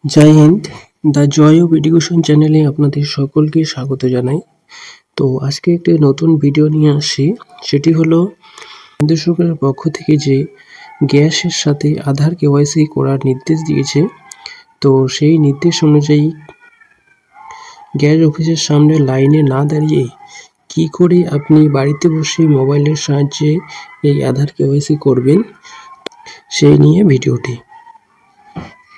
জয় হিন্দ। The joy of education চ্যানেলে আপনাদের সকলকে স্বাগত জানাই। তো আজকে একটি নতুন ভিডিও নিয়ে আসি, সেটি হলো কেন্দ্র সরকারের পক্ষ থেকে যে গ্যাসের সাথে আধার কেওয়াইসি করার নির্দেশ দিয়েছে। তো সেই নির্দেশ অনুযায়ী গ্যাস অফিসের সামনে লাইনে না দাঁড়িয়ে কি করে আপনি বাড়িতে বসে মোবাইলের সাহায্যে এই আধার কেওয়াইসি করবেন, সেই নিয়ে ভিডিওটি।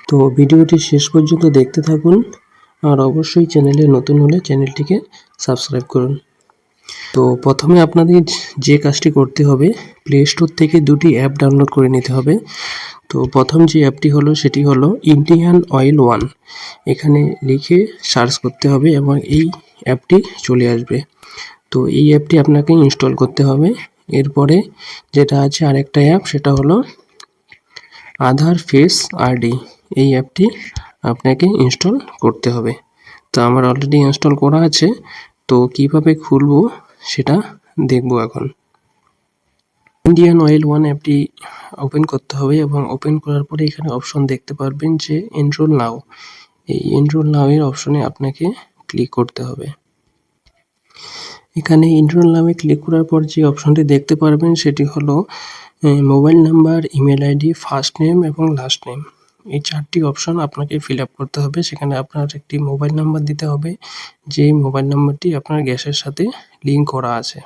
তো ভিডিওটি শেষ পর্যন্ত দেখতে থাকুন, আর অবশ্যই চ্যানেলে নতুন হলে চ্যানেলটিকে সাবস্ক্রাইব করুন। তো প্রথমে আপনাদের যে কাজটি করতে হবে, প্লে স্টোর থেকে দুটি অ্যাপ ডাউনলোড করে নিতে হবে। তো প্রথম যে অ্যাপটি হলো সেটি হলো ইন্ডিয়ান অয়েল ওয়ান। এখানে লিখে সার্চ করতে হবে এবং এই অ্যাপটি চলে আসবে। তো এই অ্যাপটি আপনাকে ইনস্টল করতে হবে। এরপরে যেটা আছে আরেকটা অ্যাপ, সেটা হলো আধার ফেস আরডি। এই অ্যাপটি আপনাকে ইনস্টল করতে হবে। তো আমার অলরেডি ইনস্টল করা আছে। তো কিভাবে খুলবো সেটা দেখব এখন। ইন্ডিয়ান অয়েল ওয়ান অ্যাপটি ওপেন করতে হবে এবং ওপেন করার পরে এখানে অপশন দেখতে পারবেন যে এনরোল নাও। এই এনরোল নাও এর অপশনে আপনাকে ক্লিক করতে হবে। এখানে এনরোল নামে ক্লিক করার পর যে অপশনটি দেখতে পারবেন সেটি হলো mobile number, email ID, first name এবং লাস্ট নেম। এই চারটি অপশন আপনাকে ফিল আপ করতে হবে। সেখানে আপনার একটি মোবাইল নাম্বার দিতে হবে, যেই মোবাইল নাম্বারটি আপনার গ্যাসের সাথে লিঙ্ক করা আছে।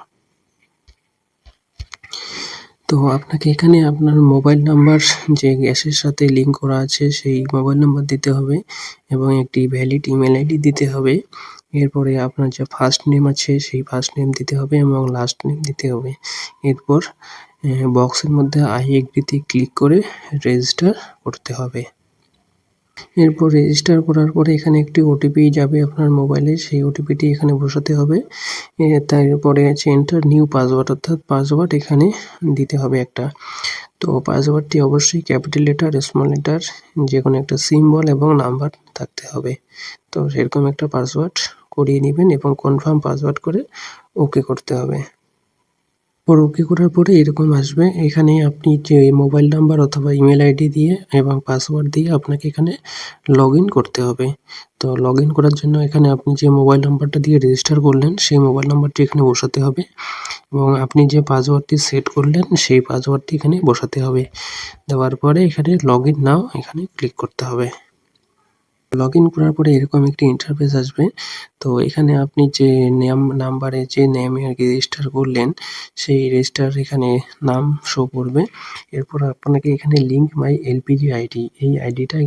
তো আপনাকে এখানে আপনার মোবাইল নাম্বার যে গ্যাসের সাথে লিঙ্ক করা আছে সেই মোবাইল নাম্বার দিতে হবে এবং একটি ভ্যালিড ইমেল আইডি দিতে হবে। এরপরে আপনার যে ফার্স্ট নেম আছে সেই ফার্স্ট নেম দিতে হবে এবং লাস্ট নেম দিতে হবে। এরপর বক্সের মধ্যে আই এগ্রিতে ক্লিক করে রেজিস্টার করতে হবে। এরপর রেজিস্টার করার পরে এখানে একটি ওটিপি যাবে আপনার মোবাইলে, সেই ওটিপিটি এখানে বসাতে হবে। তারপরে আছে এন্টার নিউ পাসওয়ার্ড, অর্থাৎ পাসওয়ার্ড এখানে দিতে হবে একটা। তো পাসওয়ার্ডটি অবশ্যই ক্যাপিটাল লেটার, স্মল লেটার, যে কোনো একটা সিম্বল এবং নাম্বার থাকতে হবে। তো সেরকম একটা পাসওয়ার্ড করিয়ে নেবেন এবং কনফার্ম পাসওয়ার্ড করে ওকে করতে হবে। ওকে করার পরে এরকম আসবে। এখানে আপনি যে মোবাইল নাম্বার অথবা ইমেল আইডি দিয়ে এবং পাসওয়ার্ড দিয়ে আপনাকে এখানে লগ ইন করতে হবে। তো লগ ইন করার জন্য এখানে আপনি যে মোবাইল নাম্বারটা দিয়ে রেজিস্টার করলেন সেই মোবাইল নাম্বারটি এখানে বসাতে হবে এবং আপনি যে পাসওয়ার্ডটি সেট করলেন সেই পাসওয়ার্ডটি এখানে বসাতে হবে। দেওয়ার পরে এখানে লগ ইন নাও এখানে ক্লিক করতে হবে। লগ ইন করার পরে এরকম একটি ইন্টারফেস আসবে। তো এখানে আপনি যে নাম্বারে যে নেমে রেজিস্টার করলেন সেই রেজিস্টার এখানে নাম শো করবে। এরপর আপনাকে এখানে লিঙ্ক মাই এলপিজি আইডি, এই আইডিটা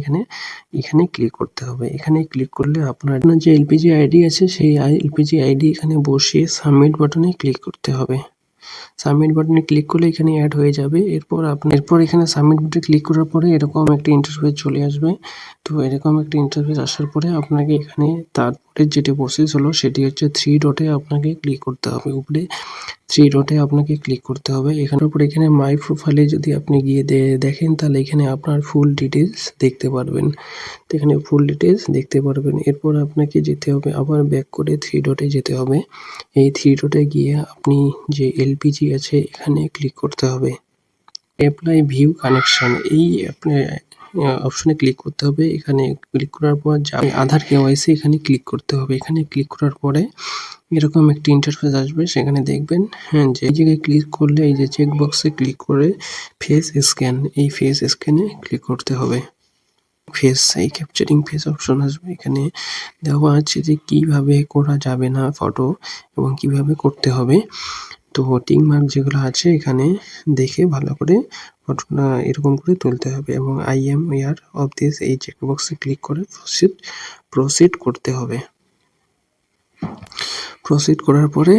এখানে ক্লিক করতে হবে। এখানে ক্লিক করলে আপনার যে এলপিজি আইডি আছে সেই এলপিজি আইডি এখানে বসিয়ে সাবমিট বাটনে ক্লিক করতে হবে। সাবমিট বাটনে ক্লিক করলে এখানে অ্যাড হয়ে যাবে। এরপর এখানে সাবমিট বাটনে ক্লিক করার পরে এরকম একটা ইন্টারফেস চলে আসবে। তো এরকম একটা ইন্টারফেস আসার পরে আপনাকে এখানে তারপরে যেটি প্রসেস হলো সেটি হচ্ছে থ্রি ডটে আপনাকে ক্লিক করতে হবে। উপরে থ্রি ডটে আপনাকে ক্লিক করতে হবে। এখানের পর এখানে মাই প্রোফাইলে যদি আপনি গিয়ে দেখেন তাহলে এখানে আপনার ফুল ডিটেলস দেখতে পারবেন। তো এখানে ফুল ডিটেলস দেখতে পারবেন। এরপর আপনাকে যেতে হবে, আবার ব্যাক করে থ্রি ডটে যেতে হবে। এই থ্রি ডটে গিয়ে আপনি যে এলপিজি আছে এখানে ক্লিক করতে হবে। অ্যাপ্লাই ভিউ কানেকশন, এই অপশনে ক্লিক করতে হবে। এখানে ক্লিক করার পর আধার কেওয়াইসি এখানে ক্লিক করতে হবে। এখানে ক্লিক করার পরে এরকম একটি ইন্টারফেস আসবে। সেখানে দেখবেন যে এই জায়গায় ক্লিক করলে এই যে চেক বক্সে ক্লিক করে ফেস স্ক্যান, এই ফেস স্ক্যানে ক্লিক করতে হবে। এই ক্যাপচারিং ফেস অপশন আসবে। এখানে দেওয়া আছে যে কিভাবে করা যাবে না ফটো এবং কিভাবে করতে হবে। তো টিক মার্ক যেগুলো আছে এখানে দেখে ভালো করে ফটোটা এরকম করে তুলতে হবে এবং I am aware of this, এই চেকবক্সে ক্লিক করে প্রসিড করতে হবে। প্রসিড করার পরে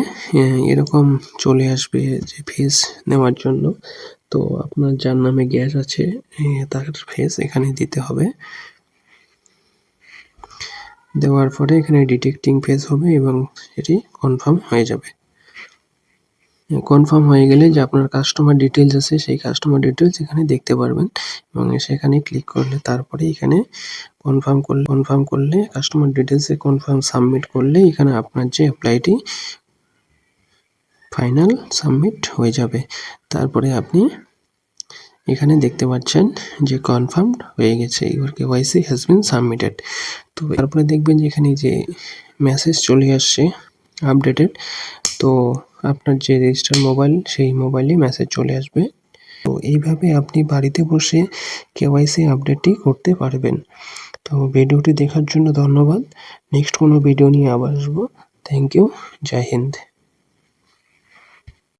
এরকম চলে আসবে যে ফেস নেওয়ার জন্য। তো আপনার যার নামে গ্যাস আছে তার ফেস এখানে দিতে হবে। দেওয়ার পরে এখানে ডিটেক্টিং ফেস হবে এবং এটি কনফার্ম হয়ে যাবে। কনফার্ম হয়ে গেলে যে আপনার কাস্টমার ডিটেলস আছে সেই কাস্টমার ডিটেলস এখানে দেখতে পারবেন এবং সেখানে ক্লিক করলে তারপরে এখানে কনফার্ম করলে কাস্টমার ডিটেলসে কনফার্ম সাবমিট করলে এখানে আপনার যে অ্যাপ্লাইটি ফাইনাল সাবমিট হয়ে যাবে। তারপরে আপনি এখানে দেখতে পাচ্ছেন যে কনফার্মড হয়ে গেছে, your KYC has been submitted. তো তারপরে দেখবেন যে এখানে যে মেসেজ চলে আসছে আপডেটেড, তো আপনার যে রেজিস্টার মোবাইল সেই মোবাইলে মেসেজ চলে আসবে। তো এইভাবে আপনি বাড়িতে বসে কেওয়াইসি আপডেটটি করতে পারবেন। তো ভিডিওটি দেখার জন্য ধন্যবাদ। নেক্সট কোনো ভিডিও নিয়ে আবার আসবো। Thank you. জয় হিন্দ।